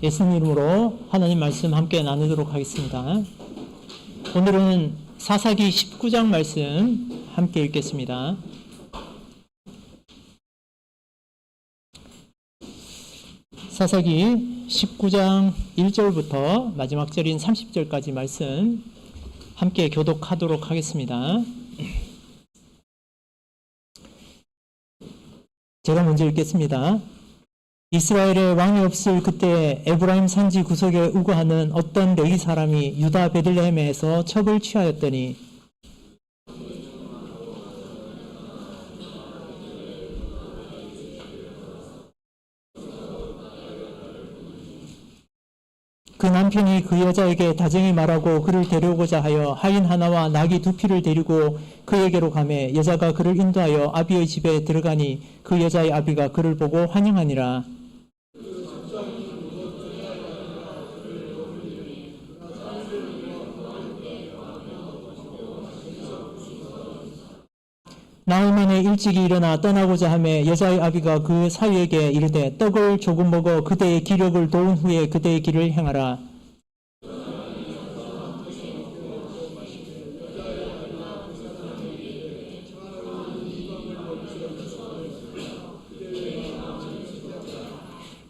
예수님 이름으로 하나님 말씀 함께 나누도록 하겠습니다. 오늘은 사사기 19장 말씀 함께 읽겠습니다. 사사기 19장 1절부터 마지막 절인 30절까지 말씀 함께 교독하도록 하겠습니다. 제가 먼저 읽겠습니다. 이스라엘에 왕이 없을 그때 에브라임 산지 구석에 우거하는 어떤 레위 사람이 유다 베들레헴에서 첩을 취하였더니 그 남편이 그 여자에게 다정히 말하고 그를 데려오고자 하여 하인 하나와 나귀 두 피를 데리고 그에게로 가매 여자가 그를 인도하여 아비의 집에 들어가니 그 여자의 아비가 그를 보고 환영하니라. 나흘 만에 일찍이 일어나 떠나고자 하매 여자의 아비가 그 사위에게 이르되 떡을 조금 먹어 그대의 기력을 도운 후에 그대의 길을 행하라.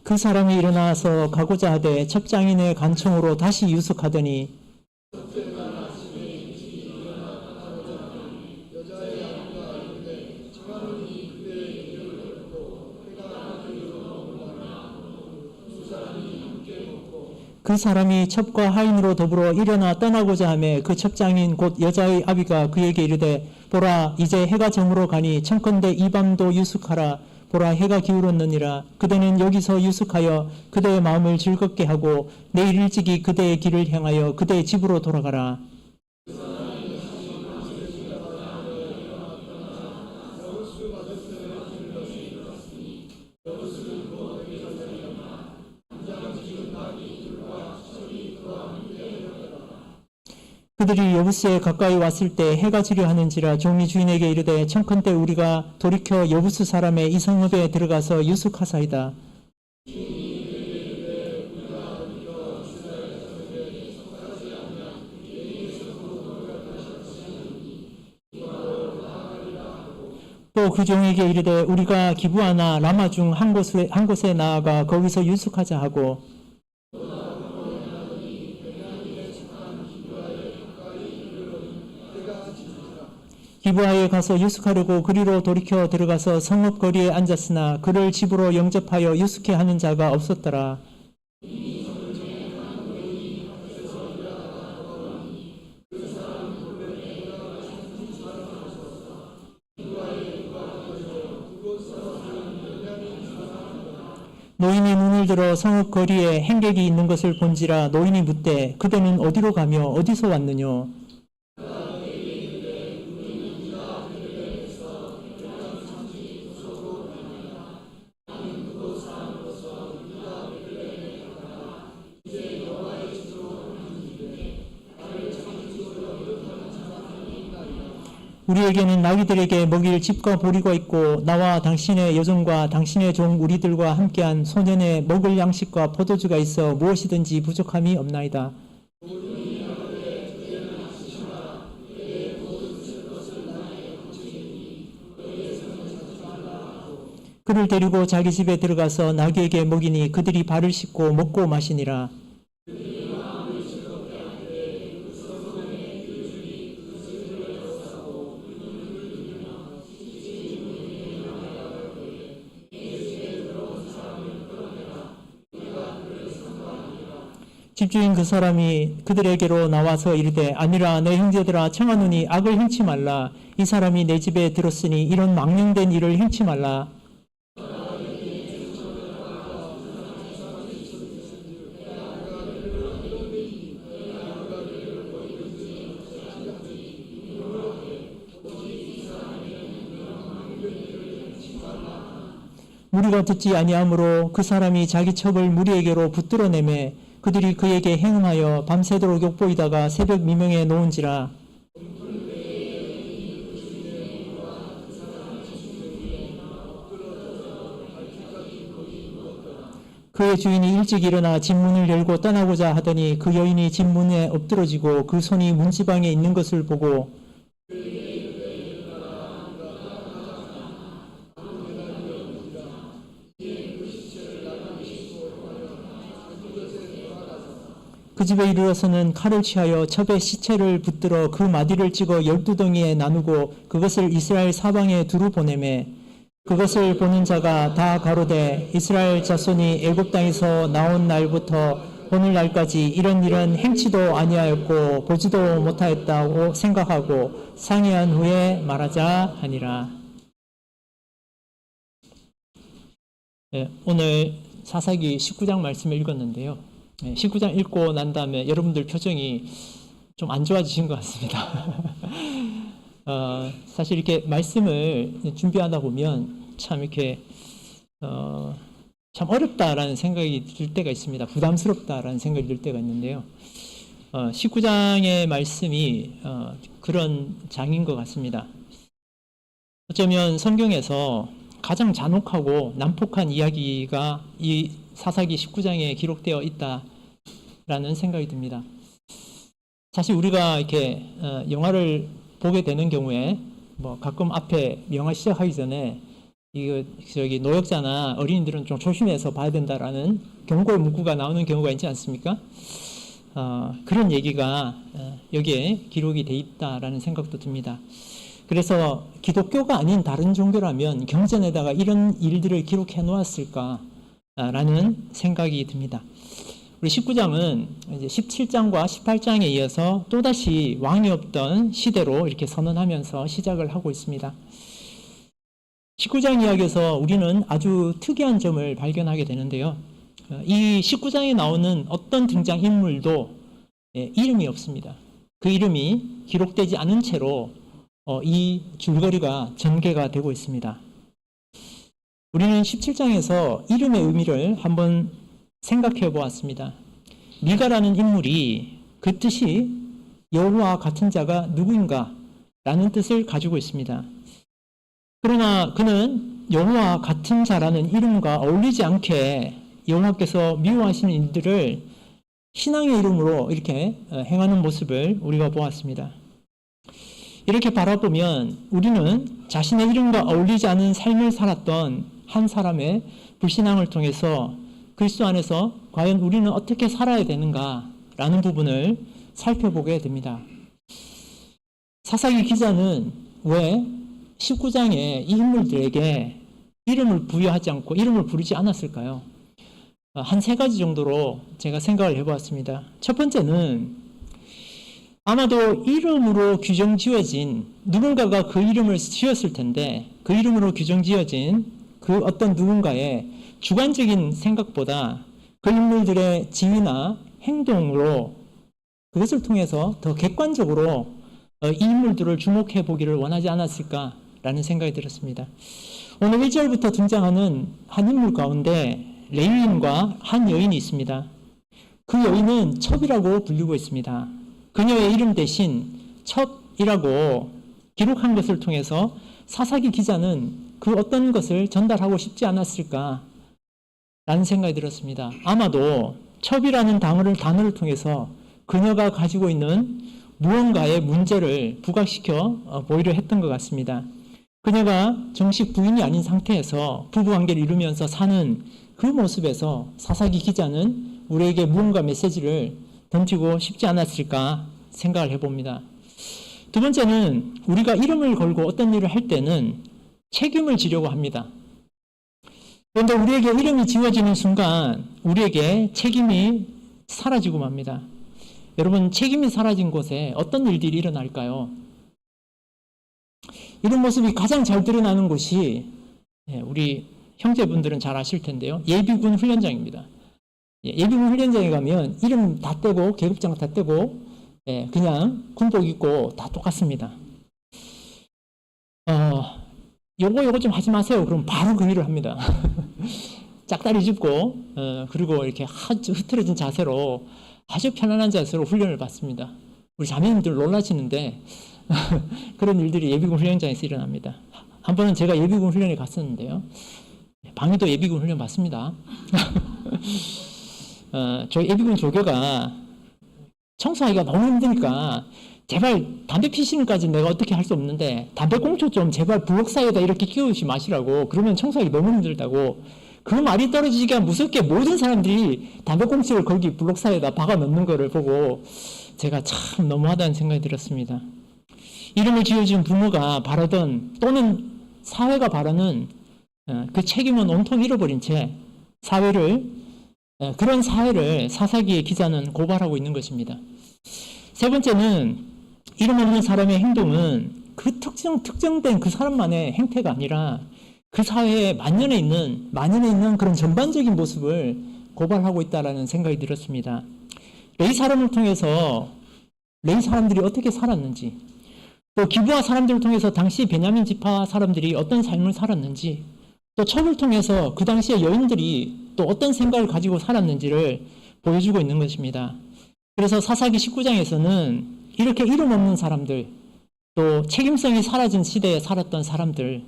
그 사람이 일어나서 가고자 하되 첩장인의 간청으로 다시 유숙하더니 그 사람이 첩과 하인으로 더불어 일어나 떠나고자 하매 그 첩장인 곧 여자의 아비가 그에게 이르되 보라 이제 해가 저물어 가니 청컨대 이 밤도 유숙하라. 보라 해가 기울었느니라. 그대는 여기서 유숙하여 그대의 마음을 즐겁게 하고 내일 일찍이 그대의 길을 향하여 그대의 집으로 돌아가라. 그들이 여부스에 가까이 왔을 때 해가 지려 하는지라 종이 주인에게 이르되 청컨대 우리가 돌이켜 여부스 사람의 이 성읍에 들어가서 유숙하사이다. 또 그 종에게 이르되 우리가 기브아나 라마 중 한 곳에 나아가 거기서 유숙하자 하고 기브아에 가서 유숙하려고 그리로 돌이켜 들어가서 성읍 거리에 앉았으나 그를 집으로 영접하여 유숙해 하는 자가 없었더라. 노인이 눈을 들어 성읍 거리에 행객이 있는 것을 본지라 노인이 묻되 그대는 어디로 가며 어디서 왔느뇨? 우리에게는 나귀들에게 먹일 집과 보리가 있고 나와 당신의 여종과 당신의 종 우리들과 함께한 소년의 먹을 양식과 포도주가 있어 무엇이든지 부족함이 없나이다. 그를 데리고 자기 집에 들어가서 나귀에게 먹이니 그들이 발을 씻고 먹고 마시니라. 집주인 그 사람이 그들에게로 나와서 이르되 아니라 내 형제들아 청하노니 악을 행치 말라. 이 사람이 내 집에 들었으니 이런 망령된 일을 행치 말라. 무리가 듣지 아니하므로 그 사람이 자기 첩을 무리에게로 붙들어내매 그들이 그에게 행하여 밤새도록 욕보이다가 새벽 미명에 놓은지라. 그의 주인이 일찍 일어나 집 문을 열고 떠나고자 하더니 그 여인이 집 문에 엎드러지고 그 손이 문지방에 있는 것을 보고 그 집에 이르러서는 칼을 취하여 첩에 시체를 붙들어 그 마디를 찍어 12덩이에 나누고 그것을 이스라엘 사방에 두루 보내매 그것을 보는 자가 다 가로되 이스라엘 자손이 애굽 땅에서 나온 날부터 오늘날까지 이런 일은 행치도 아니하였고 보지도 못하였다고 생각하고 상의한 후에 말하자 하니라. 네, 오늘 사사기 19장 말씀을 읽었는데요. 19장 읽고 난 다음에 여러분들 표정이 좀 안 좋아지신 것 같습니다. 사실 이렇게 말씀을 준비하다 보면 참 이렇게 참 어렵다라는 생각이 들 때가 있습니다. 부담스럽다라는 생각이 들 때가 있는데요. 19장의 말씀이 그런 장인 것 같습니다. 어쩌면 성경에서 가장 잔혹하고 난폭한 이야기가 이 사사기 19장에 기록되어 있다라는 생각이 듭니다. 사실 우리가 이렇게 영화를 보게 되는 경우에 뭐 가끔 앞에 영화 시작하기 전에 이거 저기 노역자나 어린이들은 좀 조심해서 봐야 된다라는 경고의 문구가 나오는 경우가 있지 않습니까? 그런 얘기가 여기에 기록이 돼 있다라는 생각도 듭니다. 그래서 기독교가 아닌 다른 종교라면 경전에다가 이런 일들을 기록해 놓았을까라는 생각이 듭니다. 우리 19장은 이제 17장과 18장에 이어서 또다시 왕이 없던 시대로 이렇게 선언하면서 시작을 하고 있습니다. 19장 이야기에서 우리는 아주 특이한 점을 발견하게 되는데요. 이 19장에 나오는 어떤 등장인물도 이름이 없습니다. 그 이름이 기록되지 않은 채로 이 줄거리가 전개가 되고 있습니다. 우리는 17장에서 이름의 의미를 한번 생각해 보았습니다. 미가라는 인물이 그 뜻이 여호와 같은 자가 누구인가 라는 뜻을 가지고 있습니다. 그러나 그는 여호와 같은 자라는 이름과 어울리지 않게 여호와께서 미워하시는 일들을 신앙의 이름으로 이렇게 행하는 모습을 우리가 보았습니다. 이렇게 바라보면 우리는 자신의 이름과 어울리지 않은 삶을 살았던 한 사람의 불신앙을 통해서 그리스도 안에서 과연 우리는 어떻게 살아야 되는가라는 부분을 살펴보게 됩니다. 사사기 기자는 왜 19장에 이 인물들에게 이름을 부여하지 않고 이름을 부르지 않았을까요? 한 세 가지 정도로 제가 생각을 해보았습니다. 첫 번째는 아마도 이름으로 규정 지어진 누군가가 그 이름을 지었을 텐데 그 이름으로 규정 지어진 그 어떤 누군가의 주관적인 생각보다 그 인물들의 지위나 행동으로 그것을 통해서 더 객관적으로 이 인물들을 주목해 보기를 원하지 않았을까라는 생각이 들었습니다. 오늘 1절부터 등장하는 한 인물 가운데 레위인과 한 여인이 있습니다. 그 여인은 첩이라고 불리고 있습니다. 그녀의 이름 대신 첩이라고 기록한 것을 통해서 사사기 기자는 그 어떤 것을 전달하고 싶지 않았을까라는 생각이 들었습니다. 아마도 첩이라는 단어를 통해서 그녀가 가지고 있는 무언가의 문제를 부각시켜 보이려 했던 것 같습니다. 그녀가 정식 부인이 아닌 상태에서 부부관계를 이루면서 사는 그 모습에서 사사기 기자는 우리에게 무언가 메시지를 던지고 싶지 않았을까 생각을 해봅니다. 두 번째는 우리가 이름을 걸고 어떤 일을 할 때는 책임을 지려고 합니다. 그런데 우리에게 이름이 지워지는 순간 우리에게 책임이 사라지고 맙니다. 여러분, 책임이 사라진 곳에 어떤 일들이 일어날까요? 이런 모습이 가장 잘 드러나는 곳이 우리 형제분들은 잘 아실 텐데요. 예비군 훈련장입니다. 예비군 훈련장에 가면 이름 다 떼고 계급장 다 떼고 그냥 군복 입고 다 똑같습니다. 요거 좀 하지 마세요. 그럼 바로 그 일을 합니다. 짝다리 짚고 그리고 이렇게 아주 흐트러진 자세로 아주 편안한 자세로 훈련을 받습니다. 우리 자매님들 놀라시는데 그런 일들이 예비군 훈련장에서 일어납니다. 한 번은 제가 예비군 훈련에 갔었는데요. 방위도 예비군 훈련 받습니다. 저희 예비군 조교가 청소하기가 너무 힘드니까 제발 담배 피시는까지 내가 어떻게 할 수 없는데 담배 꽁초 좀 제발 부엌 사이에다 이렇게 끼우시 마시라고, 그러면 청소하기 너무 힘들다고. 그 말이 떨어지기가 무섭게 모든 사람들이 담배 꽁초를 거기 부엌 사이에다 박아 넣는 거를 보고 제가 참 너무하다는 생각이 들었습니다. 이름을 지어준 부모가 바라던, 또는 사회가 바라는 그 책임은 온통 잃어버린 채 그런 사회를 사사기의 기자는 고발하고 있는 것입니다. 세 번째는, 이름 없는 사람의 행동은 그 특정된 그 사람만의 행태가 아니라 그 사회에 만연해 있는 그런 전반적인 모습을 고발하고 있다는 생각이 들었습니다. 레위 사람을 통해서 레위 사람들이 어떻게 살았는지, 또 기브아 사람들을 통해서 당시 베냐민 지파 사람들이 어떤 삶을 살았는지, 또 첩을 통해서 그 당시의 여인들이 또 어떤 생각을 가지고 살았는지를 보여주고 있는 것입니다. 그래서 사사기 19장에서는 이렇게 이름 없는 사람들, 또 책임성이 사라진 시대에 살았던 사람들,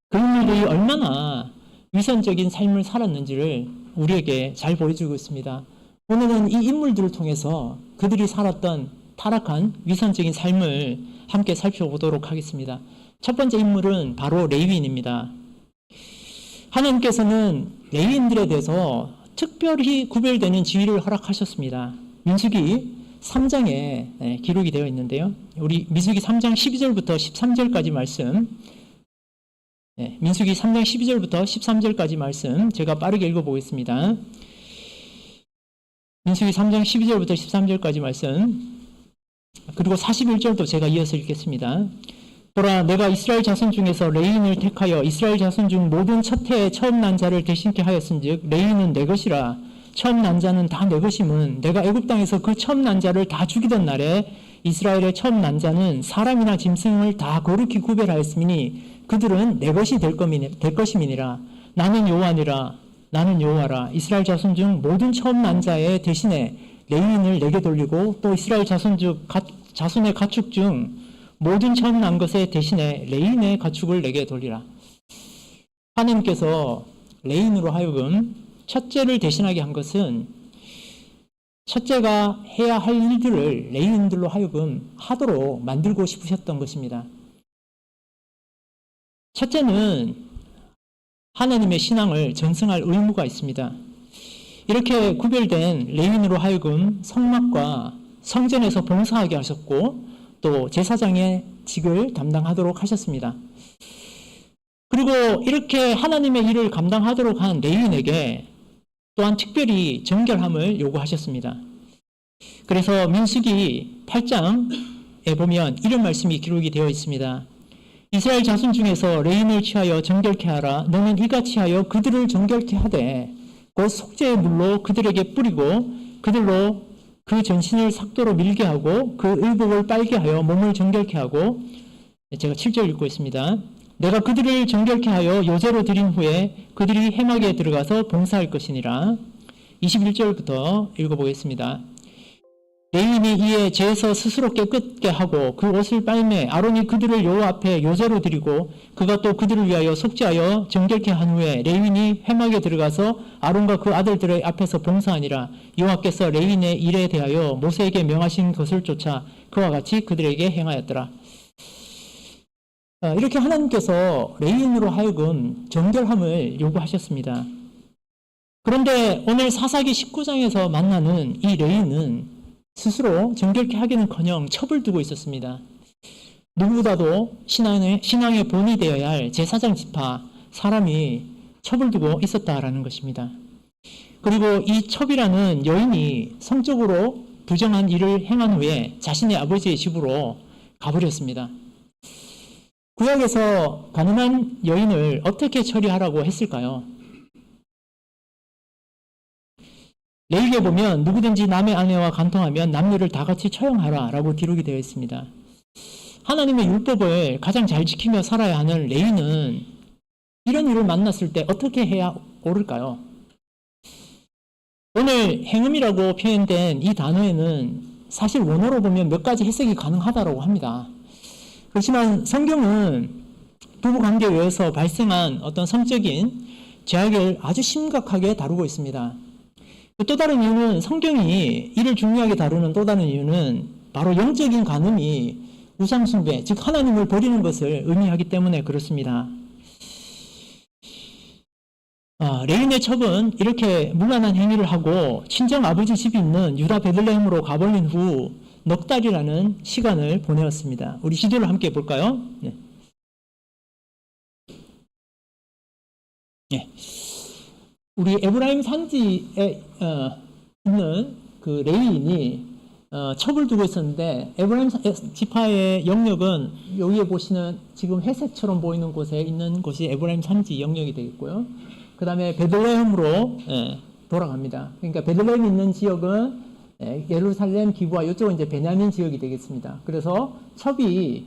그 인물들이 얼마나 위선적인 삶을 살았는지를 우리에게 잘 보여주고 있습니다. 오늘은 이 인물들을 통해서 그들이 살았던 타락한 위선적인 삶을 함께 살펴보도록 하겠습니다. 첫 번째 인물은 바로 레위인입니다. 하나님께서는 레위인들에 대해서 특별히 구별되는 지위를 허락하셨습니다. 민수기 3장에 기록이 되어 있는데요. 우리 민수기 3장 12절부터 13절까지 말씀, 민수기 3장 12절부터 13절까지 말씀 제가 빠르게 읽어보겠습니다. 민수기 3장 12절부터 13절까지 말씀, 그리고 41절도 제가 이어서 읽겠습니다. 보라, 내가 이스라엘 자손 중에서 레위인을 택하여 이스라엘 자손 중 모든 첫 해에 처음 난 자를 대신케 하였은즉 레위인은 내 것이라. 처음 난 자는 다 내 것임은 내가 애굽 땅에서 그 처음 난 자를 다 죽이던 날에 이스라엘의 처음 난 자는 사람이나 짐승을 다 거룩히 구별하였으니 그들은 내 것이 될 것임이니라. 나는 여호와니라. 나는 여호와라. 이스라엘 자손 중 모든 처음 난 자의 대신에 레위인을 내게 돌리고 또 이스라엘 자손의 가축 중 모든 처음 난 것의 대신에 레위인의 가축을 내게 돌리라. 하나님께서 레위인으로 하여금 첫째를 대신하게 한 것은 첫째가 해야 할 일들을 레위인들로 하여금 하도록 만들고 싶으셨던 것입니다. 첫째는 하나님의 신앙을 전승할 의무가 있습니다. 이렇게 구별된 레위인으로 하여금 성막과 성전에서 봉사하게 하셨고 또 제사장의 직을 담당하도록 하셨습니다. 그리고 이렇게 하나님의 일을 감당하도록 한 레위인에게 또한 특별히 정결함을 요구하셨습니다. 그래서 민수기 8장에 보면 이런 말씀이 기록이 되어 있습니다. 이스라엘 자손 중에서 레위인을 취하여 정결케 하라. 너는 이같이 하여 그들을 정결케 하되 곧 속죄의 물로 그들에게 뿌리고 그들로 그 전신을 삭도로 밀게 하고 그 의복을 빨게 하여 몸을 정결케 하고, 제가 7절 읽고 있습니다. 내가 그들을 정결케 하여 요제로 드린 후에 그들이 회막에 들어가서 봉사할 것이니라. 21절부터 읽어보겠습니다. 레위인이 이에 제에서 스스로 깨끗게 하고 그 옷을 빨매 아론이 그들을 여호와 앞에 요제로 드리고 그가 또 그들을 위하여 속죄하여 정결케 한 후에 레위인이 회막에 들어가서 아론과 그 아들들의 앞에서 봉사하니라. 여호와께서 레위인의 일에 대하여 모세에게 명하신 것을 쫓아 그와 같이 그들에게 행하였더라. 이렇게 하나님께서 레위인으로 하여금 정결함을 요구하셨습니다. 그런데 오늘 사사기 19장에서 만나는 이 레위인은 스스로 정결케 하기는커녕 첩을 두고 있었습니다. 누구보다도 신앙의 본이 되어야 할 제사장 지파 사람이 첩을 두고 있었다라는 것입니다. 그리고 이 첩이라는 여인이 성적으로 부정한 일을 행한 후에 자신의 아버지의 집으로 가버렸습니다. 구약에서 가늠한 여인을 어떻게 처리하라고 했을까요? 레위기에 보면 누구든지 남의 아내와 간통하면 남녀를 다 같이 처형하라 라고 기록이 되어 있습니다. 하나님의 율법을 가장 잘 지키며 살아야 하는 레위는 이런 일을 만났을 때 어떻게 해야 옳을까요? 오늘 행음이라고 표현된 이 단어에는 사실 원어로 보면 몇 가지 해석이 가능하다고 합니다. 그렇지만 성경은 부부관계에 의해서 발생한 어떤 성적인 죄악을 아주 심각하게 다루고 있습니다. 또 다른 이유는 성경이 이를 중요하게 다루는 또 다른 이유는 바로 영적인 간음이 우상숭배, 즉 하나님을 버리는 것을 의미하기 때문에 그렇습니다. 레인의 첩은 이렇게 문란한 행위를 하고 친정 아버지 집이 있는 유다 베들레헴으로 가버린 후 넉 달이라는 시간을 보내었습니다. 우리 시도를 함께 볼까요? 네. 네. 우리 에브라임 산지에 있는 그 레위인이 첩을 두고 있었는데 에브라임 지파의 영역은 여기에 보시는 지금 회색처럼 보이는 곳에 있는 곳이 에브라임 산지 영역이 되겠고요. 그 다음에 베들레헴으로 돌아갑니다. 그러니까 베들레헴이 있는 지역은 예루살렘, 기브아 이쪽은 이제 베냐민 지역이 되겠습니다. 그래서 첩이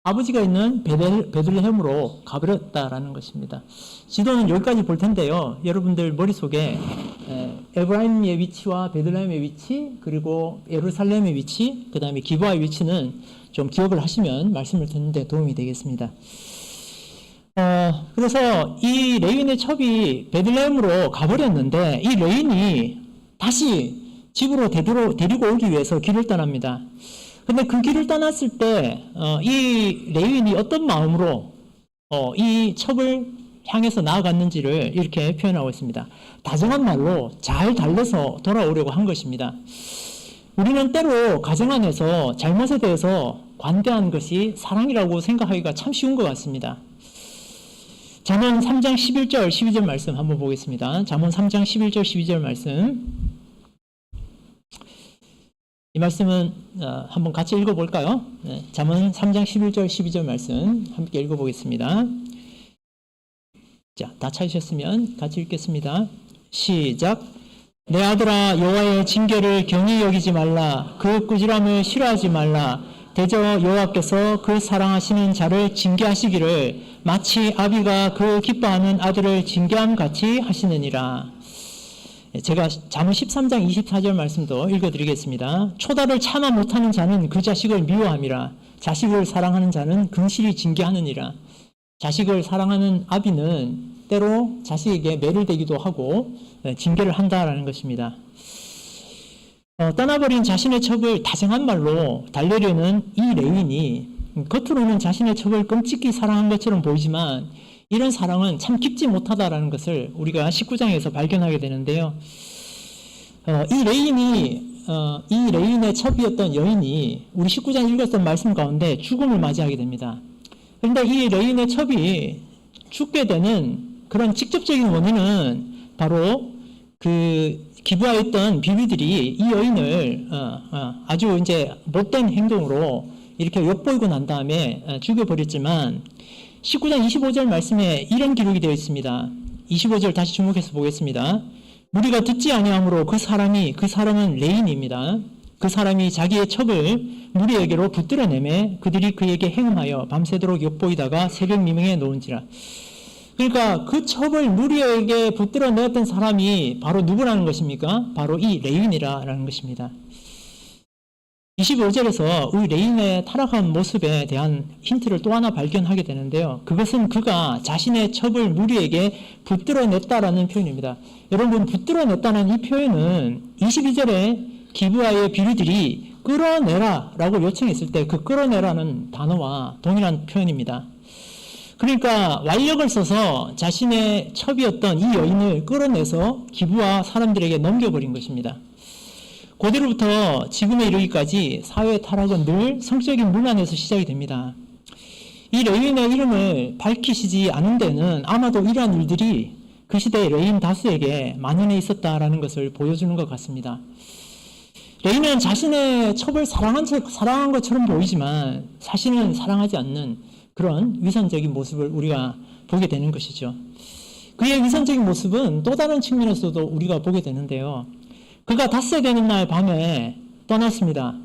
아버지가 있는 베들레헴으로 가버렸다라는 것입니다. 지도는 여기까지 볼 텐데요. 여러분들 머릿속에 에브라임의 위치와 베들레헴의 위치, 그리고 예루살렘의 위치, 그 다음에 기브아의 위치는 좀 기억을 하시면 말씀을 듣는데 도움이 되겠습니다. 그래서 이 레윈의 첩이 베들레헴으로 가버렸는데 이 레윈이 다시 집으로 데리고 오기 위해서 길을 떠납니다. 근데 그 길을 떠났을 때 이 레윈이 어떤 마음으로 이 첩을 향해서 나아갔는지를 이렇게 표현하고 있습니다. 다정한 말로 잘 달래서 돌아오려고 한 것입니다. 우리는 때로 가정 안에서 잘못에 대해서 관대한 것이 사랑이라고 생각하기가 참 쉬운 것 같습니다. 잠언 3장 11절 12절 말씀 한번 보겠습니다. 잠언 3장 11절 12절 말씀. 이 말씀은 한번 같이 읽어볼까요? 네, 잠언 3장 11절 12절 말씀 함께 읽어보겠습니다. 자, 다 찾으셨으면 같이 읽겠습니다. 시작. 내 아들아, 여호와의 징계를 경히 여기지 말라. 그 꾸지람을 싫어하지 말라. 대저 여호와께서 그 사랑하시는 자를 징계하시기를 마치 아비가 그 기뻐하는 아들을 징계함 같이 하시느니라. 제가 잠언 13장 24절 말씀도 읽어드리겠습니다. 초다를 참아 못하는 자는 그 자식을 미워함이라. 자식을 사랑하는 자는 긍실히 징계하느니라. 자식을 사랑하는 아비는 때로 자식에게 매를 대기도 하고 징계를 한다라는 것입니다. 떠나버린 자신의 첩을 다정한 말로 달래려는 이 레윈이 겉으로는 자신의 첩을 끔찍히 사랑한 것처럼 보이지만 이런 사랑은 참 깊지 못하다라는 것을 우리가 19장에서 발견하게 되는데요. 이 레인의 첩이었던 여인이 우리 19장 읽었던 말씀 가운데 죽음을 맞이하게 됩니다. 그런데 이 레인의 첩이 죽게 되는 그런 직접적인 원인은 바로 그 기부하에 있던 비비들이 이 여인을 아주 이제 못된 행동으로 이렇게 엿보이고 난 다음에 죽여버렸지만 19장 25절 말씀에 이런 기록이 되어 있습니다. 25절 다시 주목해서 보겠습니다. 무리가 듣지 아니하므로 그 사람은 레인입니다. 그 사람이 자기의 첩을 무리에게로 붙들어내매 그들이 그에게 행음하여 밤새도록 엿보이다가 새벽 미명에 놓은지라. 그러니까 그 첩을 무리에게 붙들어내었던 사람이 바로 누구라는 것입니까? 바로 이 레인이라는 것입니다. 25절에서 우리 레인의 타락한 모습에 대한 힌트를 또 하나 발견하게 되는데요. 그것은 그가 자신의 첩을 무리에게 붙들어냈다라는 표현입니다. 여러분, 붙들어냈다는 이 표현은 22절에 기브아의 비류들이 끌어내라 라고 요청했을 때 그 끌어내라는 단어와 동일한 표현입니다. 그러니까 완력을 써서 자신의 첩이었던 이 여인을 끌어내서 기브아 사람들에게 넘겨버린 것입니다. 고대로부터 지금에 이르기까지 사회 타락은 늘 성적인 문란에서 시작이 됩니다. 이 레윈의 이름을 밝히시지 않은 데는 아마도 이러한 일들이 그 시대의 레인 다수에게 만연해 있었다라는 것을 보여주는 것 같습니다. 레인은 자신의 첩을 사랑한 것처럼 보이지만 사실은 사랑하지 않는 그런 위선적인 모습을 우리가 보게 되는 것이죠. 그의 위선적인 모습은 또 다른 측면에서도 우리가 보게 되는데요. 그가 닷새 되는 날 밤에 떠났습니다.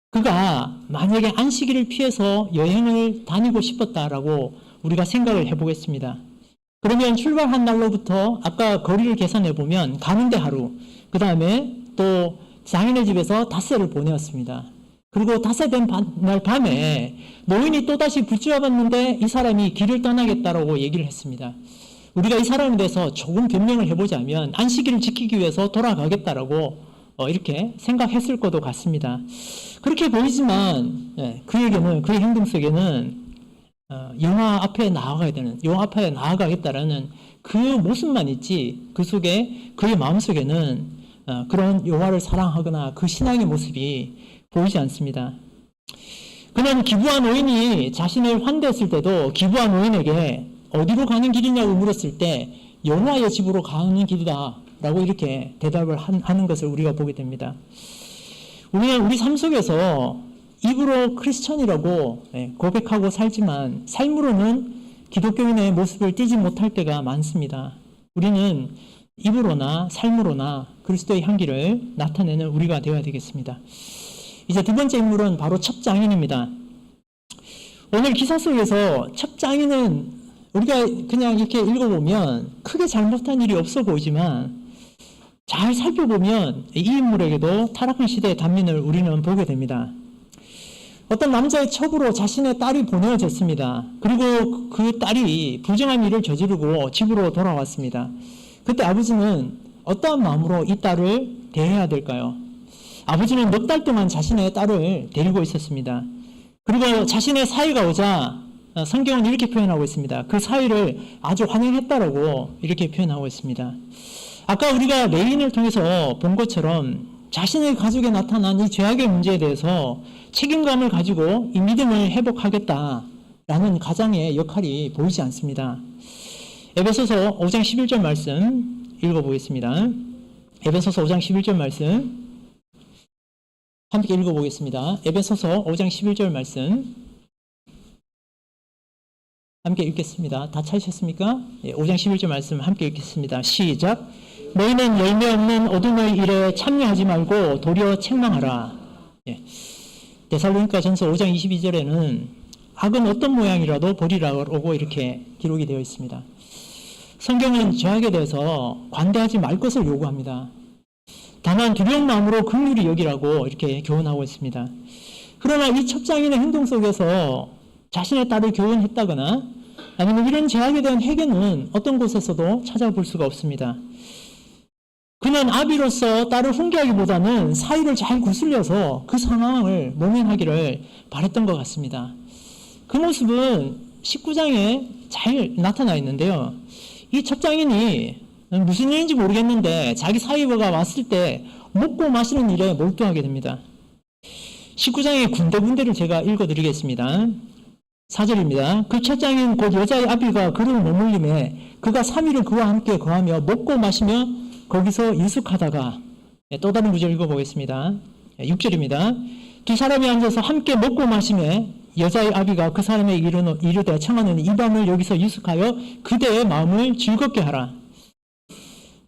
그가 만약에 안식일을 피해서 여행을 다니고 싶었다라고 우리가 생각을 해보겠습니다. 그러면 출발한 날로부터 아까 거리를 계산해 보면 가는데 하루, 그 다음에 또 장인의 집에서 닷새를 보내었습니다. 그리고 닷새 된 날 밤에 노인이 또다시 붙잡았는데 이 사람이 길을 떠나겠다라고 얘기를 했습니다. 우리가 이 사람에 대해서 조금 변명을 해보자면 안식일을 지키기 위해서 돌아가겠다라고 이렇게 생각했을 것도 같습니다. 그렇게 보이지만 그에게는, 그의 행동 속에는 여호와 앞에 나아가야 되는, 여호와 앞에 나아가겠다라는 그 모습만 있지, 그 속에, 그의 마음속에는 그런 여호와를 사랑하거나 그 신앙의 모습이 보이지 않습니다. 그는 기부한 노인이 자신을 환대했을 때도 기부한 노인에게 어디로 가는 길이냐고 물었을 때 여호와의 집으로 가는 길이다 라고 이렇게 대답을 하는 것을 우리가 보게 됩니다. 우리는 우리 삶 속에서 입으로 크리스천이라고 고백하고 살지만 삶으로는 기독교인의 모습을 띠지 못할 때가 많습니다. 우리는 입으로나 삶으로나 그리스도의 향기를 나타내는 우리가 되어야 되겠습니다. 이제 두 번째 인물은 바로 첩장인입니다. 오늘 기사 속에서 첩장인은 우리가 그냥 이렇게 읽어보면 크게 잘못한 일이 없어 보이지만 잘 살펴보면 이 인물에게도 타락한 시대의 단면을 우리는 보게 됩니다. 어떤 남자의 첩으로 자신의 딸이 보내어졌습니다. 그리고 그 딸이 부정한 일을 저지르고 집으로 돌아왔습니다. 그때 아버지는 어떠한 마음으로 이 딸을 대해야 될까요? 아버지는 넉 달 동안 자신의 딸을 데리고 있었습니다. 그리고 자신의 사위가 오자 성경은 이렇게 표현하고 있습니다. 그 사위를 아주 환영했다라고 이렇게 표현하고 있습니다. 아까 우리가 레인을 통해서 본 것처럼 자신의 가족에 나타난 이 죄악의 문제에 대해서 책임감을 가지고 이 믿음을 회복하겠다라는 가장의 역할이 보이지 않습니다. 에베소서 5장 11절 말씀 읽어보겠습니다. 에베소서 5장 11절 말씀 함께 읽어보겠습니다. 에베소서 5장 11절 말씀 함께 읽겠습니다. 다 찾으셨습니까? 5장 11절 말씀 함께 읽겠습니다. 시작. 너희는 열매 없는 어둠의 일에 참여하지 말고 도리어 책망하라. 데살로니가 전서 5장 22절에는 악은 어떤 모양이라도 버리라고 이렇게 기록이 되어 있습니다. 성경은 죄악에 대해서 관대하지 말 것을 요구합니다. 다만 두려운 마음으로 긍휼히 여기라고 이렇게 교훈하고 있습니다. 그러나 이 첩장인의 행동 속에서 자신의 딸을 교훈했다거나 아니면 이런 죄악에 대한 해결은 어떤 곳에서도 찾아볼 수가 없습니다. 그는 아비로서 딸을 훈계하기보다는 사위를 잘 구슬려서 그 상황을 모면하기를 바랬던 것 같습니다. 그 모습은 19장에 잘 나타나 있는데요. 이 첩장인이 무슨 일인지 모르겠는데 자기 사위가 왔을 때 먹고 마시는 일에 몰두하게 됩니다. 19장의 군데군데를 제가 읽어드리겠습니다. 4절입니다. 그 첩장인 곧 여자의 아비가 그를 머물림에 그가 3일을 그와 함께 거하며 먹고 마시며 거기서 유숙하다가 또 다른 구절 읽어보겠습니다. 6절입니다. 두 사람이 앉아서 함께 먹고 마시매 여자의 아비가 그 사람에게 이르되 청하는 이 밤을 여기서 유숙하여 그대의 마음을 즐겁게 하라.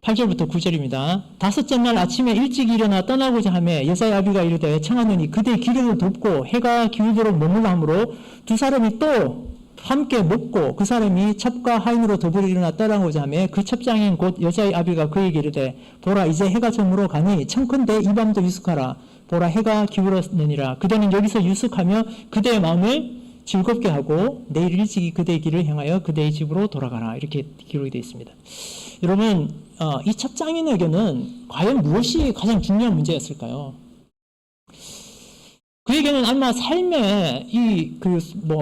8절부터 9절입니다. 다섯째 날 아침에 일찍 일어나 떠나고자 하며 여자의 아비가 이르되 청하노니 그대의 기름을 돕고 해가 기울도록 머물라 하므로 두 사람이 또 함께 먹고 그 사람이 첩과 하인으로 더불어 일어나 떠나고자 하며 그 첩장인 곧 여자의 아비가 그에게 이르되 보라 이제 해가 저물어 가니 청컨대 이 밤도 유숙하라. 보라 해가 기울었느니라. 그대는 여기서 유숙하며 그대의 마음을 즐겁게 하고 내일 일찍이 그대의 길을 향하여 그대의 집으로 돌아가라. 이렇게 기록이 되어 있습니다. 여러분, 이 첩장인에게는 과연 무엇이 가장 중요한 문제였을까요? 그에게는 아마 삶에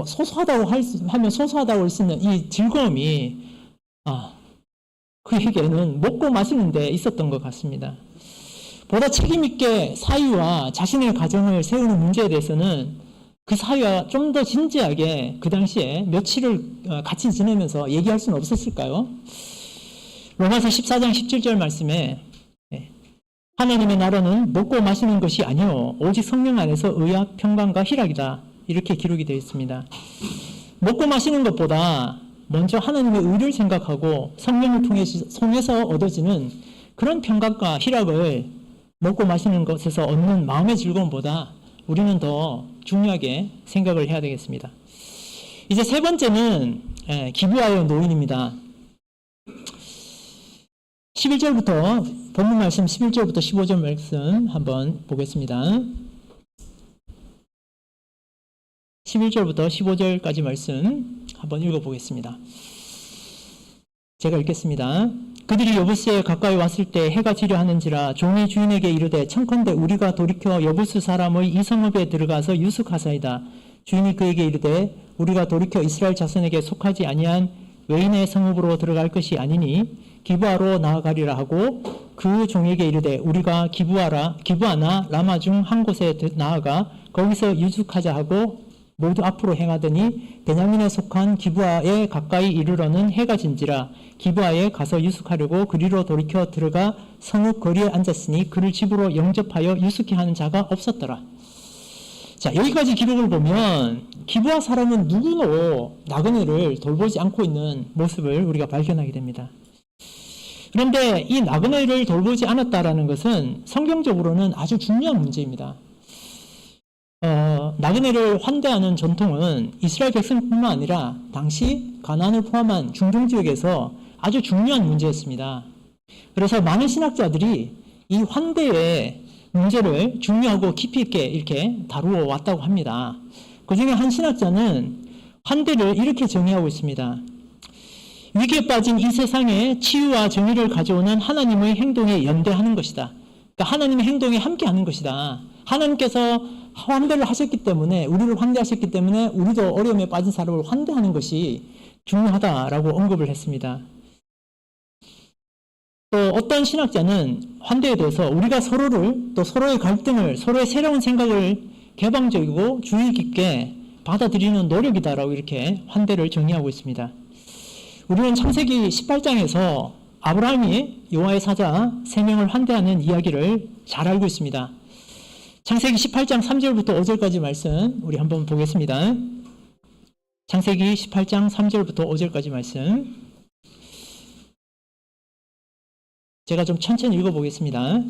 소소하다고 하면 소소하다고 할 수 있는 이 즐거움이 그에게는 먹고 마시는 데 있었던 것 같습니다. 보다 책임있게 사위와 자신의 가정을 세우는 문제에 대해서는 그 사위와 좀 더 진지하게 그 당시에 며칠을 같이 지내면서 얘기할 수는 없었을까요? 로마서 14장 17절 말씀에 하나님의 나라는 먹고 마시는 것이 아니요 오직 성령 안에서 의와 평강과 희락이다. 이렇게 기록이 되어 있습니다. 먹고 마시는 것보다 먼저 하나님의 의를 생각하고 성령을 통해서 얻어지는 그런 평강과 희락을 먹고 마시는 것에서 얻는 마음의 즐거움보다 우리는 더 중요하게 생각을 해야 되겠습니다. 이제 세 번째는 기부하여 노인입니다. 11절부터 본문 말씀 11절부터 15절 말씀 한번 보겠습니다. 11절부터 15절까지 말씀 한번 읽어보겠습니다. 제가 읽겠습니다. 그들이 여부스에 가까이 왔을 때 해가 지려 하는지라 종이 주인에게 이르되 청컨대 우리가 돌이켜 여부스 사람의 이 성읍에 들어가서 유숙하사이다. 주인이 그에게 이르되 우리가 돌이켜 이스라엘 자손에게 속하지 아니한 외인의 성읍으로 들어갈 것이 아니니 기브아로 나아가리라 하고 그 종에게 이르되 우리가 기브아나 라마 중 한 곳에 나아가 거기서 유숙하자 하고 모두 앞으로 행하더니 베냐민에 속한 기브아에 가까이 이르러는 해가 진지라 기브아에 가서 유숙하려고 그리로 돌이켜 들어가 성읍 거리에 앉았으니 그를 집으로 영접하여 유숙케 하는 자가 없었더라. 자, 여기까지 기록을 보면 기브아 사람은 누구도 나그네를 돌보지 않고 있는 모습을 우리가 발견하게 됩니다. 그런데 이 나그네를 돌보지 않았다라는 것은 성경적으로는 아주 중요한 문제입니다. 나그네를 환대하는 전통은 이스라엘 백성뿐만 아니라 당시 가나안을 포함한 중동 지역에서 아주 중요한 문제였습니다. 그래서 많은 신학자들이 이 환대의 문제를 중요하고 깊이 있게 이렇게 다루어 왔다고 합니다. 그 중에 한 신학자는 환대를 이렇게 정의하고 있습니다. 위기에 빠진 이 세상에 치유와 정의를 가져오는 하나님의 행동에 연대하는 것이다. 그러니까 하나님의 행동에 함께하는 것이다. 하나님께서 환대를 하셨기 때문에 우리를 환대하셨기 때문에 우리도 어려움에 빠진 사람을 환대하는 것이 중요하다라고 언급을 했습니다. 또 어떤 신학자는 환대에 대해서 우리가 서로를 또 서로의 갈등을 서로의 새로운 생각을 개방적이고 주의 깊게 받아들이는 노력이다라고 이렇게 환대를 정의하고 있습니다. 우리는 창세기 18장에서 아브라함이 여호와의 사자 3명을 환대하는 이야기를 잘 알고 있습니다. 창세기 18장 3절부터 5절까지 말씀 우리 한번 보겠습니다. 창세기 18장 3절부터 5절까지 말씀 제가 좀 천천히 읽어보겠습니다.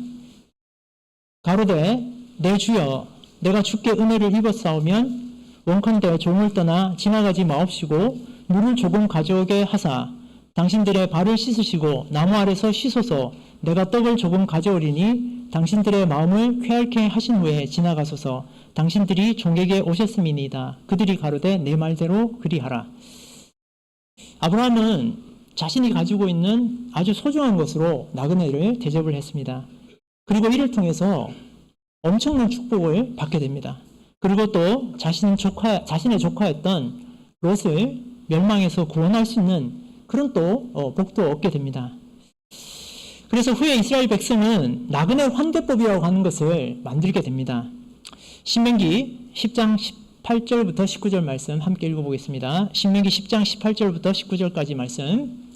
가로되 내 주여 내가 주께 은혜를 입었사오면 원컨대 종을 떠나 지나가지 마옵시고 물을 조금 가져오게 하사 당신들의 발을 씻으시고 나무 아래서 쉬소서. 내가 떡을 조금 가져오리니 당신들의 마음을 쾌활케 하신 후에 지나가소서. 당신들이 종에게 오셨음이니이다. 그들이 가로되 내 말대로 그리하라. 아브라함은 자신이 가지고 있는 아주 소중한 것으로 나그네를 대접을 했습니다. 그리고 이를 통해서 엄청난 축복을 받게 됩니다. 그리고 또 자신의 조카였던 롯을 멸망에서 구원할 수 있는 그런 또 복도 얻게 됩니다. 그래서 후에 이스라엘 백성은 나그네 환대법이라고 하는 것을 만들게 됩니다. 신명기 10장 18절부터 19절 말씀 함께 읽어보겠습니다. 신명기 10장 18절부터 19절까지 말씀.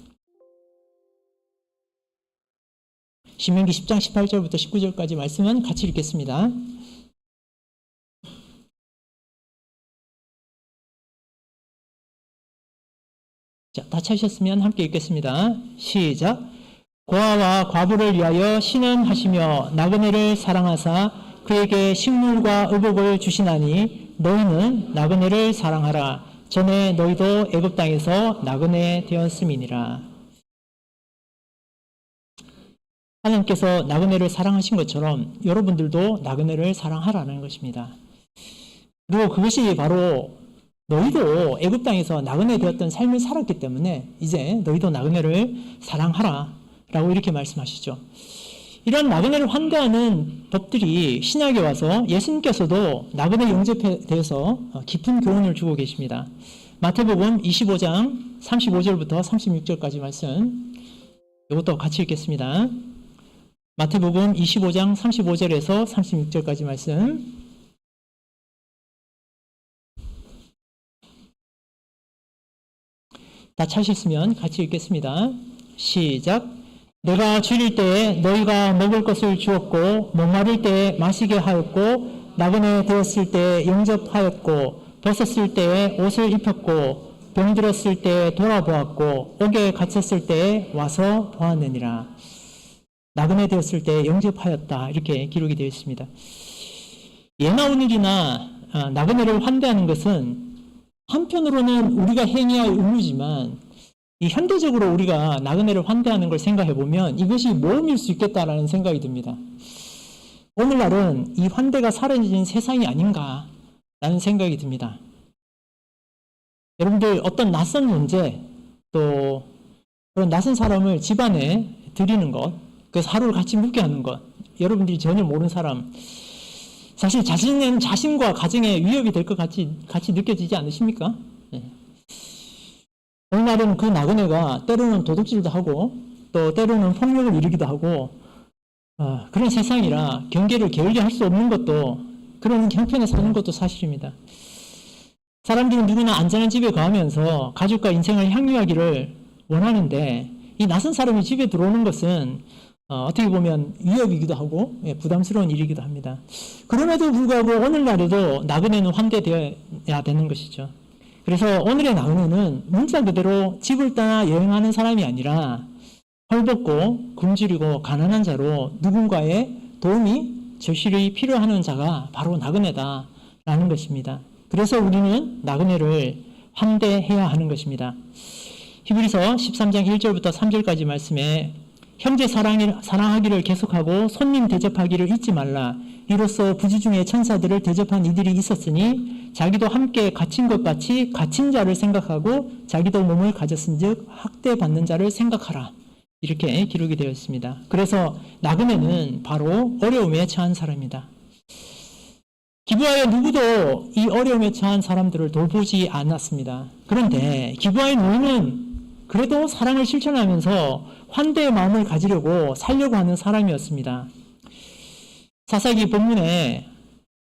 신명기 10장 18절부터 19절까지 말씀은 같이 읽겠습니다. 자, 다 찾으셨으면 함께 읽겠습니다. 시작. 고아와 과부를 위하여 신원하시며 나그네를 사랑하사 그에게 식물과 의복을 주시나니 너희는 나그네를 사랑하라. 전에 너희도 애굽 땅에서 나그네 되었음이니라. 하나님께서 나그네를 사랑하신 것처럼 여러분들도 나그네를 사랑하라는 것입니다. 그리고 그것이 바로 너희도 애굽 땅에서 나그네 되었던 삶을 살았기 때문에 이제 너희도 나그네를 사랑하라 라고 이렇게 말씀하시죠. 이런 나그네를 환대하는 법들이 신약에 와서 예수님께서도 나그네 영접에 대해서 깊은 교훈을 주고 계십니다. 마태복음 25장 35절부터 36절까지 말씀 이것도 같이 읽겠습니다. 마태복음 25장 35절에서 36절까지 말씀 다 찾으셨으면 같이 읽겠습니다. 시작. 내가 줄일 때에 너희가 먹을 것을 주었고 목마를 때에 마시게 하였고 나그네 되었을 때에 영접하였고 벗었을 때에 옷을 입혔고 병들었을 때에 돌아보았고 옥에 갇혔을 때에 와서 보았느니라. 나그네 되었을 때에 영접하였다 이렇게 기록이 되어 있습니다. 예나 오늘이나 나그네를 환대하는 것은 한편으로는 우리가 행해야 할 의무지만 이 현대적으로 우리가 나그네를 환대하는 걸 생각해 보면 이것이 모험일 수 있겠다라는 생각이 듭니다. 오늘날은 이 환대가 사라진 세상이 아닌가라는 생각이 듭니다. 여러분들 어떤 낯선 문제 또 그런 낯선 사람을 집안에 들이는 것, 그래서 하루를 같이 묵게 하는 것, 여러분들이 전혀 모르는 사람, 사실 자신과 가정에 위협이 될 것 같이 느껴지지 않으십니까? 네. 어느 날은 그 나그네가 때로는 도둑질도 하고 또 때로는 폭력을 일으키기도 하고 그런 세상이라 경계를 게을리할 수 없는 것도 그런 형편에 사는 것도 사실입니다. 사람들은 누구나 안전한 집에 거하면서 가족과 인생을 향유하기를 원하는데 이 낯선 사람이 집에 들어오는 것은 어떻게 보면 위협이기도 하고 부담스러운 일이기도 합니다. 그럼에도 불구하고 오늘날에도 나그네는 환대되어야 되는 것이죠. 그래서 오늘의 나그네는 문자 그대로 집을 떠나 여행하는 사람이 아니라 헐벗고 굶주리고 가난한 자로 누군가의 도움이 절실히 필요하는 자가 바로 나그네다라는 것입니다. 그래서 우리는 나그네를 환대해야 하는 것입니다. 히브리서 13장 1절부터 3절까지 말씀에 형제 사랑하기를 계속하고 손님 대접하기를 잊지 말라. 이로써 부지 중에 천사들을 대접한 이들이 있었으니 자기도 함께 갇힌 것 같이 갇힌 자를 생각하고 자기도 몸을 가졌은즉 학대받는 자를 생각하라. 이렇게 기록이 되어 있습니다. 그래서 나그네는 바로 어려움에 처한 사람이다. 기브아의 누구도 이 어려움에 처한 사람들을 돌보지 않았습니다. 그런데 기브아의 노인은 그래도 사랑을 실천하면서 환대의 마음을 가지려고 살려고 하는 사람이었습니다. 사사기 본문에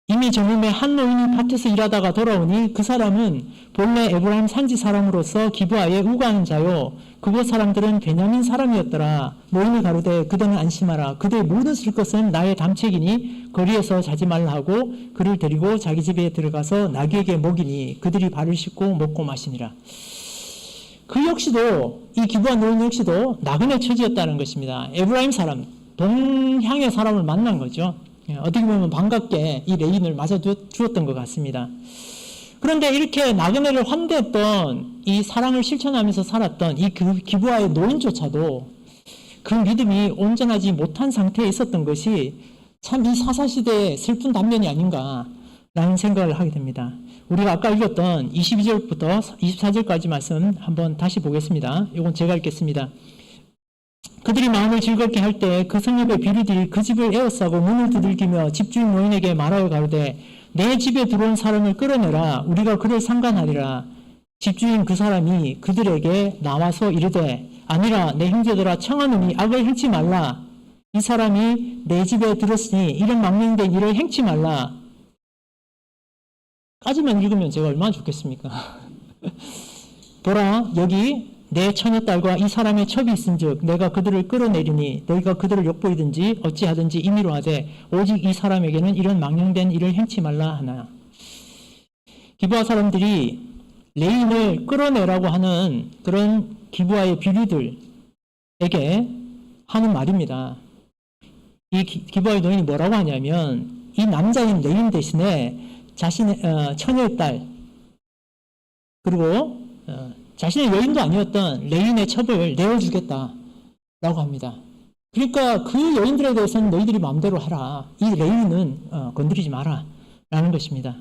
이미 저물매 한 노인이 밭에서 일하다가 돌아오니 그 사람은 본래 에브라임 산지 사람으로서 기브아에 우거하는 자요 그곳 사람들은 베냐민 사람이었더라. 노인이 가로되 그대는 안심하라. 그대의 모든 쓸 것은 나의 담책이니 거리에서 자지 말라 하고 그를 데리고 자기 집에 들어가서 나귀에게 먹이니 그들이 발을 씻고 먹고 마시니라. 그 역시도 이 기브아 노인 역시도 나그네 처지였다는 것입니다. 에브라임 사람, 동향의 사람을 만난 거죠. 어떻게 보면 반갑게 이 레인을 맞아 주었던 것 같습니다. 그런데 이렇게 나그네를 환대했던 이 사랑을 실천하면서 살았던 이 기브아의 노인조차도 그 믿음이 온전하지 못한 상태에 있었던 것이 참 이 사사시대의 슬픈 단면이 아닌가라는 생각을 하게 됩니다. 우리가 아까 읽었던 22절부터 24절까지 말씀 한번 다시 보겠습니다. 이건 제가 읽겠습니다. 그들이 마음을 즐겁게 할 때 그 성읍의 비류들이 그 집을 에워싸고 문을 두들기며 집주인 노인에게 말하여 가로되 내 집에 들어온 사람을 끌어내라. 우리가 그를 상관하리라. 집주인 그 사람이 그들에게 나와서 이르되 아니라 내 형제들아 청하노니 악을 행치 말라. 이 사람이 내 집에 들었으니 이런 망령된 일을 행치 말라. 까지만 읽으면 제가 얼마나 좋겠습니까? 보라 여기 내 처녀딸과 이 사람의 첩이 있은즉 내가 그들을 끌어내리니 너희가 그들을 욕보이든지 어찌하든지 임의로 하되 오직 이 사람에게는 이런 망령된 일을 행치 말라 하나. 기브아 사람들이 레인을 끌어내라고 하는 그런 기브아의 비류들에게 하는 말입니다. 이 기브아의 노인이 뭐라고 하냐면 이 남자인 레인 대신에 자신의 처녀의 딸 그리고 자신의 여인도 아니었던 레인의 첩을 내어주겠다라고 합니다. 그러니까 그 여인들에 대해서는 너희들이 마음대로 하라. 이 레인은 건드리지 마라 라는 것입니다.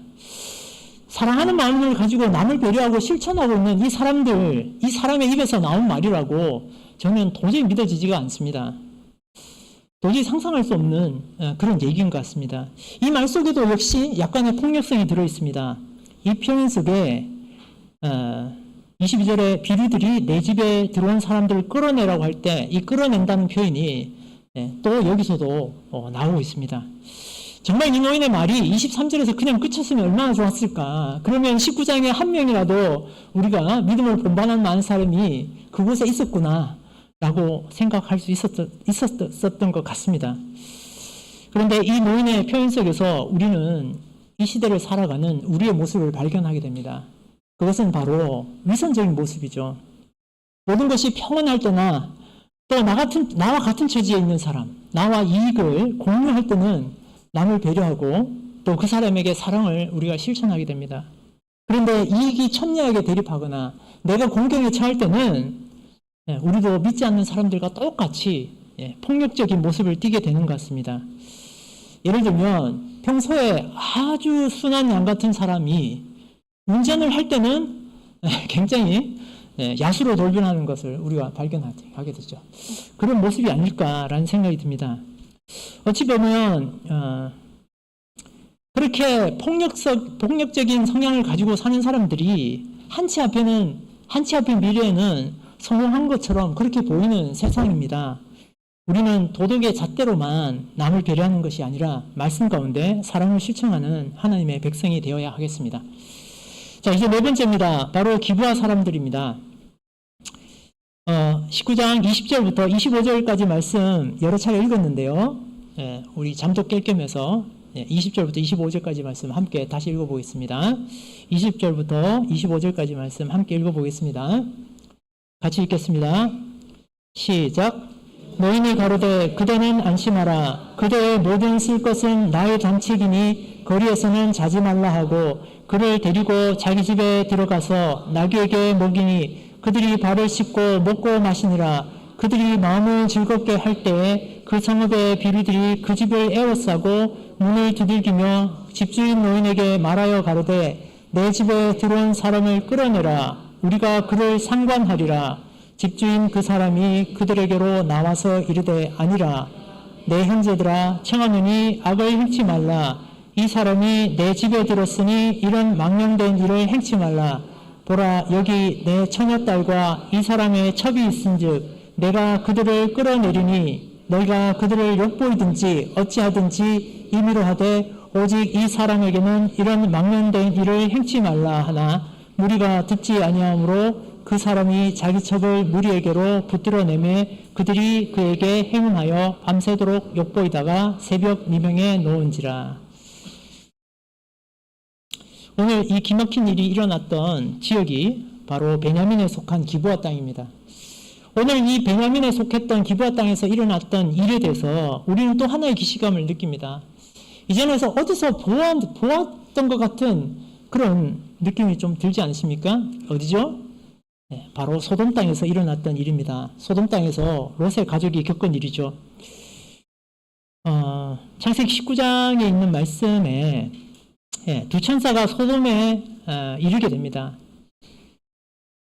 사랑하는 마음을 가지고 남을 배려하고 실천하고 있는 이 사람들, 이 사람의 입에서 나온 말이라고 저는 도저히 믿어지지가 않습니다. 도저히 상상할 수 없는 그런 얘기인 것 같습니다. 이 말 속에도 역시 약간의 폭력성이 들어있습니다. 이 표현 속에 22절에 비류들이 내 집에 들어온 사람들을 끌어내라고 할 때 이 끌어낸다는 표현이 또 여기서도 나오고 있습니다. 정말 이 노인의 말이 23절에서 그냥 그쳤으면 얼마나 좋았을까. 그러면 19장에 한 명이라도 우리가 믿음을 본받는 많은 사람이 그곳에 있었구나 라고 생각할 수 있었던 것 같습니다. 그런데 이 노인의 표현 속에서 우리는 이 시대를 살아가는 우리의 모습을 발견하게 됩니다. 그것은 바로 위선적인 모습이죠. 모든 것이 평온할 때나 또 나와 같은 처지에 있는 사람, 나와 이익을 공유할 때는 남을 배려하고 또 그 사람에게 사랑을 우리가 실천하게 됩니다. 그런데 이익이 첨예하게 대립하거나 내가 공경에 처할 때는 우리도 믿지 않는 사람들과 똑같이 폭력적인 모습을 띠게 되는 것 같습니다. 예를 들면 평소에 아주 순한 양 같은 사람이 운전을 할 때는 굉장히 야수로 돌변하는 것을 우리가 발견하게 되죠. 그런 모습이 아닐까라는 생각이 듭니다. 어찌 보면 그렇게 폭력적인 성향을 가지고 사는 사람들이 한치 앞에 미래에는 성공한 것처럼 그렇게 보이는 세상입니다. 우리는 도덕의 잣대로만 남을 배려하는 것이 아니라 말씀 가운데 사랑을 실천하는 하나님의 백성이 되어야 하겠습니다. 자, 이제 네 번째입니다. 바로 기부할 사람들입니다. 19장 20절부터 25절까지 말씀 여러 차례 읽었는데요. 우리 잠도 깰 겸해서 20절부터 25절까지 말씀 함께 다시 읽어보겠습니다. 20절부터 25절까지 말씀 함께 읽어보겠습니다. 같이 읽겠습니다. 시작. 너희는 가로되 그대는 안심하라. 그대의 모든 쓸 것은 나의 단칙이니 거리에서는 자지 말라 하고 그를 데리고 자기 집에 들어가서 나귀에게 먹이니 그들이 발을 씻고 먹고 마시니라. 그들이 마음을 즐겁게 할 때에 그 성읍의 비류들이 그 집을 에워싸고 문을 두들기며 집주인 노인에게 말하여 가로되 내 집에 들어온 사람을 끌어내라. 우리가 그를 상관하리라. 집주인 그 사람이 그들에게로 나와서 이르되 아니라 내 형제들아 청하노니 악을 행치 말라. 이 사람이 내 집에 들었으니 이런 망령된 일을 행치 말라. 보라 여기 내 처녀딸과 이 사람의 첩이 있은즉 내가 그들을 끌어내리니 너희가 그들을 욕보이든지 어찌하든지 임의로 하되 오직 이 사람에게는 이런 망령된 일을 행치 말라 하나 무리가 듣지 아니하므로 그 사람이 자기 첩을 무리에게로 붙들어내매 그들이 그에게 행음하여 밤새도록 욕보이다가 새벽 미명에 놓은지라. 오늘 이 기막힌 일이 일어났던 지역이 바로 베냐민에 속한 기브아 땅입니다. 오늘 이 베냐민에 속했던 기브아 땅에서 일어났던 일에 대해서 우리는 또 하나의 기시감을 느낍니다. 이전에서 어디서 보았던 것 같은 그런 느낌이 좀 들지 않으십니까? 어디죠? 바로 소돔 땅에서 일어났던 일입니다. 소돔 땅에서 롯의 가족이 겪은 일이죠. 창세기 19장에 있는 말씀에 두 천사가 소돔에 이르게 됩니다.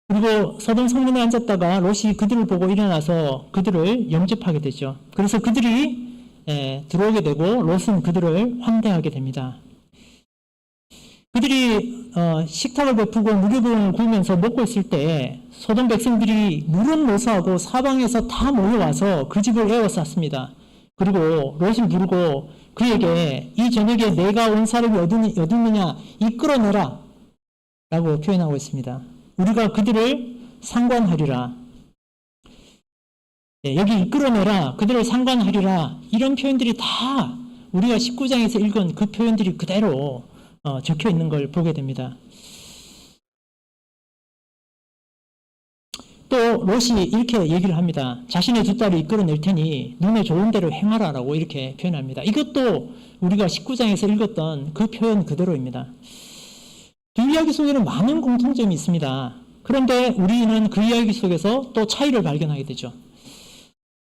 그리고 소돔 성문에 앉았다가 롯이 그들을 보고 일어나서 그들을 영접하게 되죠. 그래서 그들이 들어오게 되고 롯은 그들을 환대하게 됩니다. 그들이 식탁을 베푸고 무교병을 구우면서 먹고 있을 때 소돔 백성들이 물은 모사하고 사방에서 다 모여와서 그 집을 에워쌌습니다. 그리고 롯을 부르고 그에게 이 저녁에 내가 온 사람이 어디느냐 이끌어내라 라고 표현하고 있습니다. 우리가 그들을 상관하리라. 여기 이끌어내라, 그들을 상관하리라, 이런 표현들이 다 우리가 19장에서 읽은 그 표현들이 그대로 적혀 있는 걸 보게 됩니다. 또 롯이 이렇게 얘기를 합니다. 자신의 두 딸을 이끌어낼 테니 눈에 좋은 대로 행하라라고 이렇게 표현합니다. 이것도 우리가 19장에서 읽었던 그 표현 그대로입니다. 두 이야기 속에는 많은 공통점이 있습니다. 그런데 우리는 그 이야기 속에서 또 차이를 발견하게 되죠.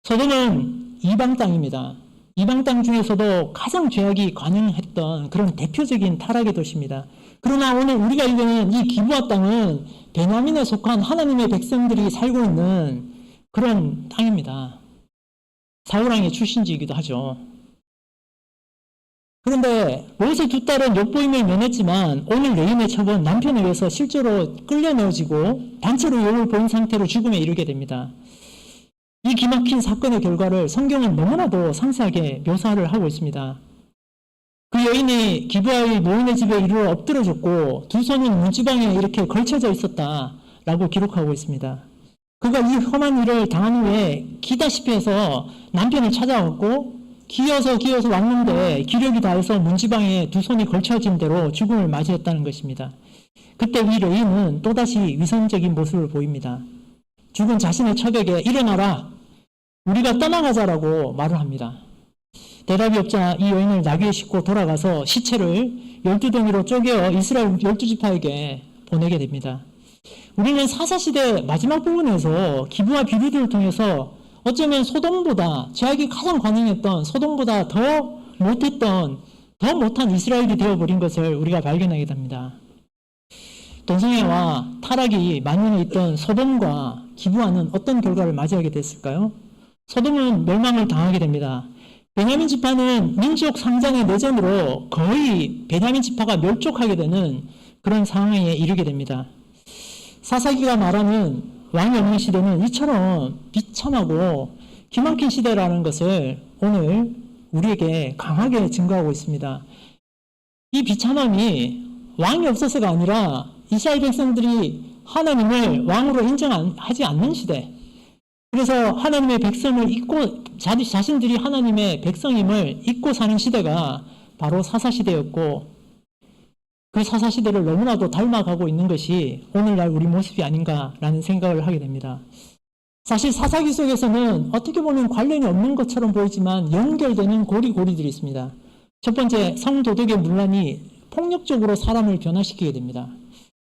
소돔은 이방 땅입니다. 이방 땅 중에서도 가장 죄악이 관영했던 그런 대표적인 타락의 도시입니다. 그러나 오늘 우리가 읽는 이 기브아 땅은 베냐민에 속한 하나님의 백성들이 살고 있는 그런 땅입니다. 사울왕의 출신지이기도 하죠. 그런데 롯의 두 딸은 욕보임을 면했지만 오늘 레인의 첩은 남편에 의해서 실제로 끌려내어지고 단체로 욕을 보인 상태로 죽음에 이르게 됩니다. 이 기막힌 사건의 결과를 성경은 너무나도 상세하게 묘사를 하고 있습니다. 그 여인이 기브아의 노인의 집에 이르러 엎드려졌고 두 손은 문지방에 이렇게 걸쳐져 있었다라고 기록하고 있습니다. 그가 이 험한 일을 당한 후에 기다시피 해서 남편을 찾아왔고 기어서 왔는데 기력이 다해서 문지방에 두 손이 걸쳐진 대로 죽음을 맞이했다는 것입니다. 그때 이 레인은 또다시 위선적인 모습을 보입니다. 죽은 자신의 첩에게 일어나라, 우리가 떠나가자라고 말을 합니다. 대답이 없자 이 여인을 나귀에 싣고 돌아가서 시체를 12덩이로 쪼개어 이스라엘 12지파에게 보내게 됩니다. 우리는 사사시대 마지막 부분에서 기브아 비류들을 통해서 어쩌면 소돔보다 죄악이 가장 관영했던 소돔보다 더 못한 이스라엘이 되어버린 것을 우리가 발견하게 됩니다. 동성애와 타락이 만연해 있던 소돔과 기브아는 어떤 결과를 맞이하게 됐을까요? 소돔은 멸망을 당하게 됩니다. 베냐민 지파는 민족 상장의 내전으로 거의 베냐민 지파가 멸족하게 되는 그런 상황에 이르게 됩니다. 사사기가 말하는 왕이 없는 시대는 이처럼 비참하고 기막힌 시대라는 것을 오늘 우리에게 강하게 증거하고 있습니다. 이 비참함이 왕이 없어서가 아니라 이스라엘 백성들이 하나님을 왕으로 인정하지 않는 시대, 그래서 하나님의 백성을 잊고 자신들이 하나님의 백성임을 잊고 사는 시대가 바로 사사시대였고, 그 사사시대를 너무나도 닮아가고 있는 것이 오늘날 우리 모습이 아닌가라는 생각을 하게 됩니다. 사실 사사기 속에서는 어떻게 보면 관련이 없는 것처럼 보이지만 연결되는 고리고리들이 있습니다. 첫 번째, 성도덕의 문란이 폭력적으로 사람을 변화시키게 됩니다.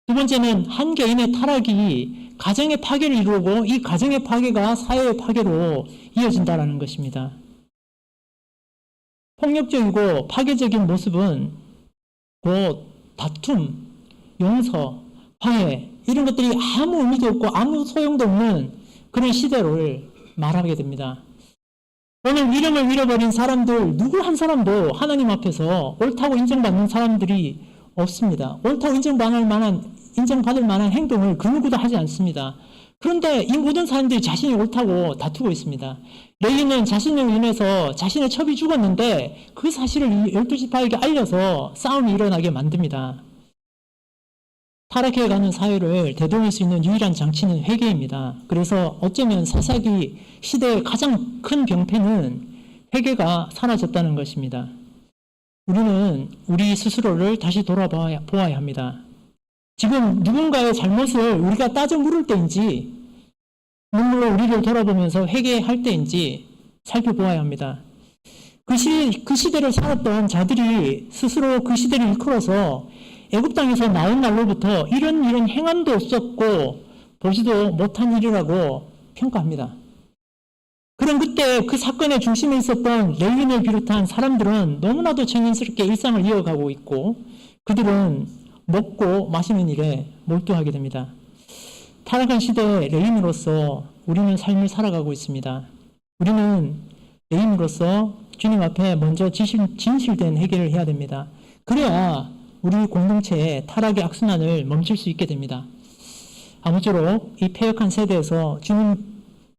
두 번째는 한 개인의 타락이 가정의 파괴를 이루고 이 가정의 파괴가 사회의 파괴로 이어진다는 것입니다. 폭력적이고 파괴적인 모습은 곧 다툼, 용서, 화해 이런 것들이 아무 의미도 없고 아무 소용도 없는 그런 시대를 말하게 됩니다. 오늘 이름을 잃어버린 사람들 누구 한 사람도 하나님 앞에서 옳다고 인정받는 사람들이 없습니다. 옳다고 인정받을 만한 행동을 그 누구도 하지 않습니다. 그런데 이 모든 사람들이 자신이 옳다고 다투고 있습니다. 레위는 자신을 인해서 자신의 첩이 죽었는데 그 사실을 12지파에게 알려서 싸움이 일어나게 만듭니다. 타락해가는 사회를 되돌릴 수 있는 유일한 장치는 회개입니다. 그래서 어쩌면 사사기 시대의 가장 큰 병폐는 회개가 사라졌다는 것입니다. 우리는 우리 스스로를 다시 돌아보아야 합니다. 지금 누군가의 잘못을 우리가 따져 물을 때인지 눈물로 우리를 돌아보면서 회개할 때인지 살펴보아야 합니다. 그 시대를 살았던 자들이 스스로 그 시대를 일컬어서 애굽 땅에서 나온 날로부터 이런 행함도 없었고 보지도 못한 일이라고 평가합니다. 그럼 그때 그 사건의 중심에 있었던 레위인을 비롯한 사람들은 너무나도 청인스럽게 일상을 이어가고 있고 그들은 먹고 마시는 일에 몰두하게 됩니다. 타락한 시대의 레위인으로서 우리는 삶을 살아가고 있습니다. 우리는 레위인으로서 주님 앞에 먼저 진실된 회개를 해야 됩니다. 그래야 우리 공동체의 타락의 악순환을 멈출 수 있게 됩니다. 아무쪼록 이 패역한 세대에서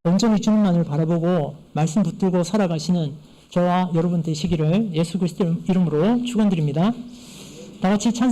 온전히 주님만을 바라보고 말씀 붙들고 살아가시는 저와 여러분 되시기를 예수 그리스도 이름으로 축원드립니다. 다 같이 찬송